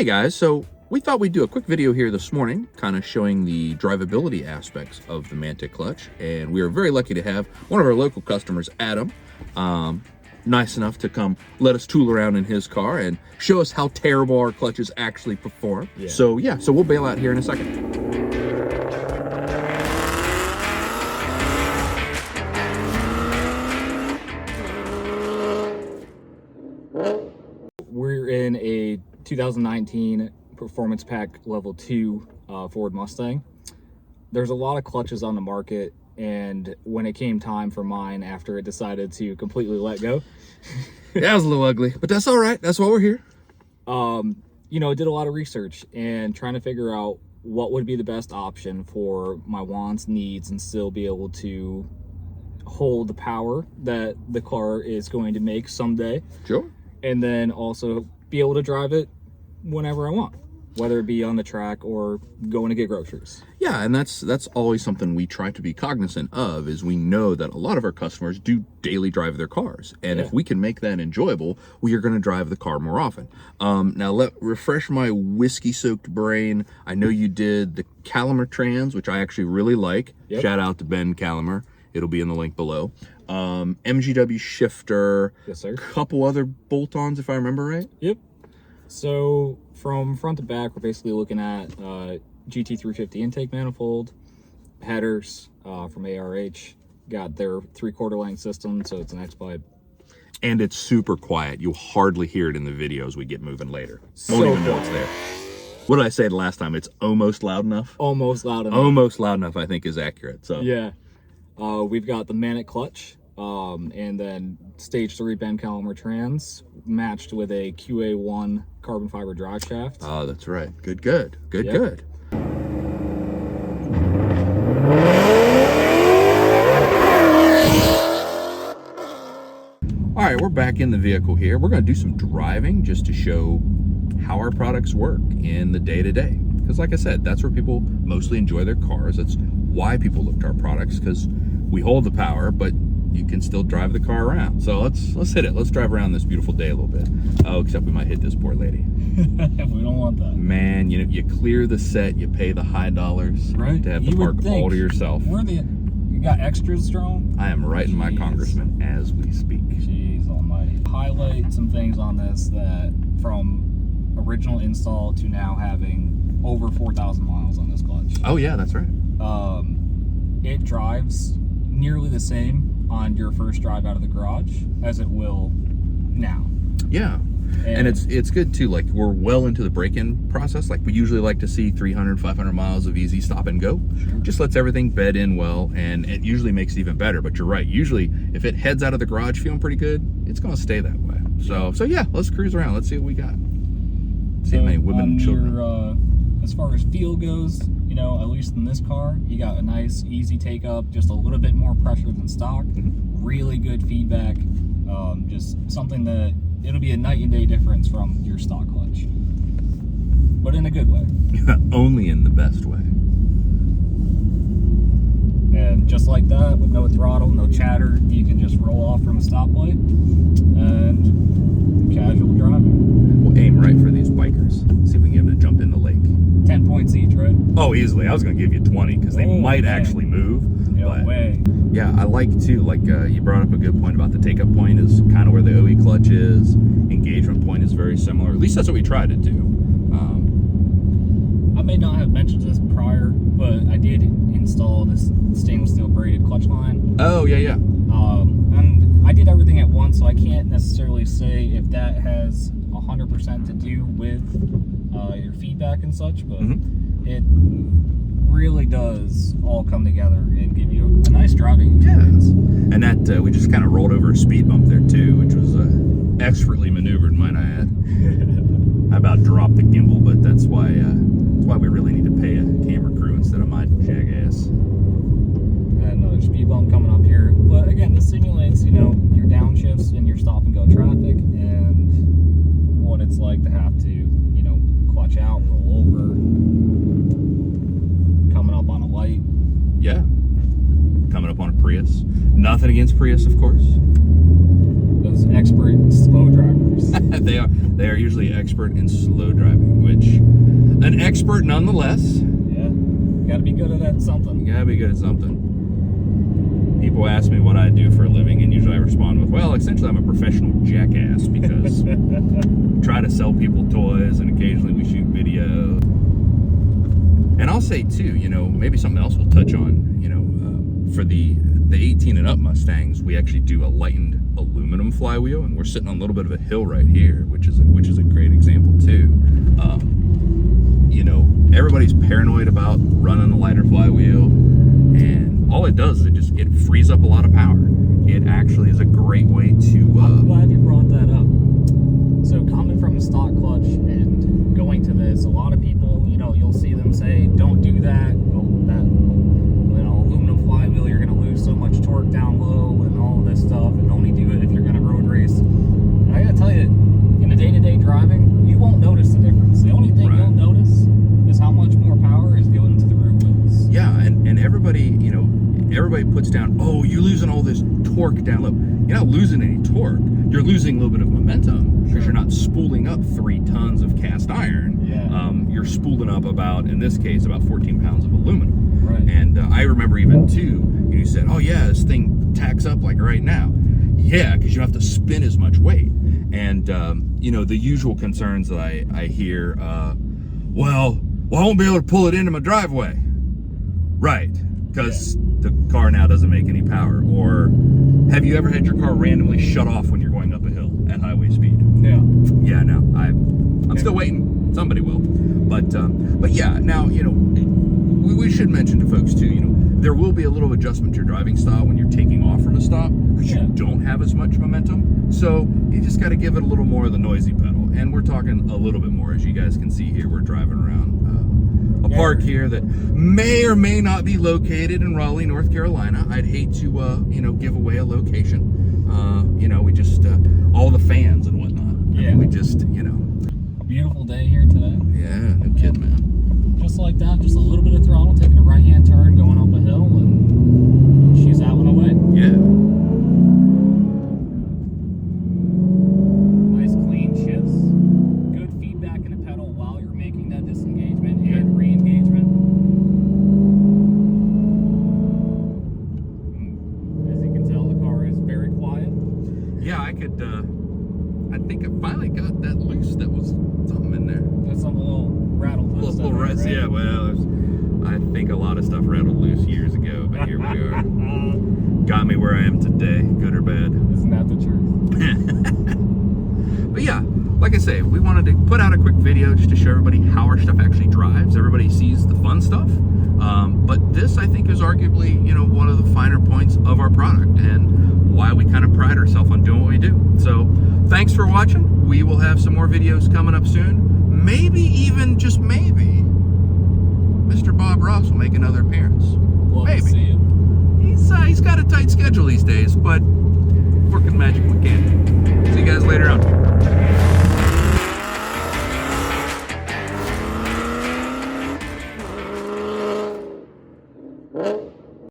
Hey guys, so we thought we'd do a quick video here this morning, kind of showing the drivability aspects of the Mantic clutch, and we are very lucky to have one of our local customers, Adam, nice enough to come let us tool around in his car and show us how terrible our clutches actually perform. Yeah. So we'll bail out here in a second. We're in a 2019 Performance Pack Level 2 Ford Mustang. There's a lot of clutches on the market, and when it came time for mine, after it decided to completely let go, that was a little ugly, but that's all right. That's why we're here. I did a lot of research and trying to figure out what would be the best option for my wants, needs, and still be able to hold the power that the car is going to make someday. Sure. And then also be able to drive it whenever I want, whether it be on the track or going to get groceries. Yeah, and that's always something we try to be cognizant of, is we know that a lot of our customers do daily drive their cars. And if we can make that enjoyable, we are going to drive the car more often. Now, refresh my whiskey-soaked brain. I know you did the Calimer Trans, which I actually really like. Yep. Shout out to Ben Calimer. It'll be in the link below. MGW Shifter. Yes, sir. Couple other bolt-ons, if I remember right. Yep. So from front to back, we're basically looking at GT350 Intake manifold, headers from ARH. Got their 3/4 length system, so it's an X-pipe. And it's super quiet. You'll hardly hear it in the videos we get moving later. So Won't even know it's there. What did I say the last time? It's almost loud enough? Almost loud enough. Almost loud enough, I think, is accurate. So yeah. We've got the Mantic clutch, and then stage 3 Ben Calimer Trans, matched with a QA1 carbon fiber drive shaft. Oh, that's right. Good. All right, we're back in the vehicle here. We're going to do some driving just to show how our products work in the day-to-day. Because like I said, that's where people mostly enjoy their cars. That's why people look to our products, because we hold the power, but you can still drive the car around. So let's hit it. Let's drive around this beautiful day a little bit. Oh, except we might hit this poor lady. We don't want that. Man, you clear the set, you pay the high dollars to have the park all to yourself. You got extras strong? I am writing my congressman as we speak. Jeez almighty. Highlight some things on this that from original install to now having over 4,000 miles on this clutch. Oh yeah, that's right. It drives nearly the same on your first drive out of the garage as it will now. Yeah. And it's good too. Like, we're well into the break-in process. Like, we usually like to see 300, 500 miles of easy stop and go. Sure. Just lets everything bed in well, and it usually makes it even better. But you're right. Usually, if it heads out of the garage feeling pretty good, it's going to stay that way. So yeah, let's cruise around. Let's see what we got. See how many women and children. As far as feel goes, at least in this car, you got a nice, easy take up, just a little bit more pressure than stock. Mm-hmm. Really good feedback. Just something that it'll be a night and day difference from your stock clutch, but in a good way. Only in the best way. And just like that, with no throttle, no chatter, you can just roll off from a stoplight and casual driving. We'll aim right for these bikers. See if we can get them to jump in the lake. 10 points each, right? Oh, easily. I was going to give you 20 because they might actually move. No way. Yeah, I like too, you brought up a good point about the take-up point is kind of where the OE clutch is. Engagement point is very similar. At least that's what we tried to do. I may not have mentioned this prior, but I did install this stainless steel braided clutch line. Oh, yeah. And I did everything at once, so I can't necessarily say if that has 100% to do with your feedback and such, but it really does all come together and give you a nice driving experience. Yeah. And that we just kind of rolled over a speed bump there too, which was expertly maneuvered, might I add. I about dropped the gimbal, but that's why we really need to pay a camera crew instead of my jackass. And another speed bump coming up here, but again, this simulates your downshifts and your stop and go traffic and what it's like to have to clutch out, roll over, coming up on a light. Yeah. Coming up on a Prius. Nothing against Prius, of course. Those expert slow drivers. They are usually expert in slow driving, which expert nonetheless. Yeah, gotta be good at something. You gotta be good at something. People ask me what I do for a living, and usually I respond with, well, essentially I'm a professional jackass because I try to sell people toys, and occasionally we shoot video. And I'll say too, you know, maybe something else we'll touch on, you know, for the 18 and up Mustangs, we actually do a lightened aluminum flywheel, and we're sitting on a little bit of a hill right here, which is a great example too. You know, everybody's paranoid about running a lighter flywheel, and all it does is it frees up a lot of power. It actually is a great way to. I'm glad you brought that up. So coming from a stock clutch and going to this, a lot of people, you know, you'll see them say, "Don't do that." Aluminum flywheel, you're going to lose so much torque down low and all of this stuff, and only do it if you're going to road race. And I got to tell you, in the day-to-day driving, you won't notice the difference. The only thing you'll notice is how much more power is going to the rear wheels. Yeah, and everybody, you know, everybody puts down, oh, you're losing all this torque down low. You're not losing any torque. You're losing a little bit of momentum because you're not spooling up 3 tons of cast iron. Yeah. You're spooling up in this case, about 14 pounds of aluminum. Right. And I remember even too, you said, oh yeah, this thing tacks up like right now. Yeah, because you don't have to spin as much weight. And, you know, the usual concerns that I hear, well, I won't be able to pull it into my driveway. Right, because the car now doesn't make any power. Or have you ever had your car randomly shut off when you're going up a hill at highway speed? Yeah. Yeah, no, I'm still waiting. Somebody will. But yeah, now, you know, we should mention to folks too, you know, there will be a little adjustment to your driving style when you're taking off from a stop because you don't have as much momentum. So you just got to give it a little more of the noisy pedal. And we're talking a little bit more. As you guys can see here, we're driving around a park here that may or may not be located in Raleigh, North Carolina. I'd hate to, you know, give away a location. You know, we just, all the fans and whatnot. Yeah. I mean, we just, you know. Beautiful day here today. Yeah, no kidding, man. Just like that, just a little bit of throttle, taking a right-hand turn, going up a hill, and she's that one away. Yeah. Nice clean shifts. Good feedback in the pedal while you're making that disengagement and re-engagement. As you can tell, the car is very quiet. Yeah, I could, I think I finally got that loose. That was something in there. That's some little rattled loose. Little rest, right? Yeah, well, I think a lot of stuff rattled loose years ago, but here we are. Got me where I am today, good or bad. Isn't that the truth? But yeah, like I say, we wanted to put out a quick video just to show everybody how our stuff actually drives. Everybody sees the fun stuff. But this, I think, is arguably, you know, one of the finer points of our product and why we kind of pride ourselves on doing what we do. So thanks for watching. We will have some more videos coming up soon. Maybe even, just maybe, Mr. Bob Ross will make another appearance. Love maybe. to see it. He's got a tight schedule these days, but working magic we can. See you guys later.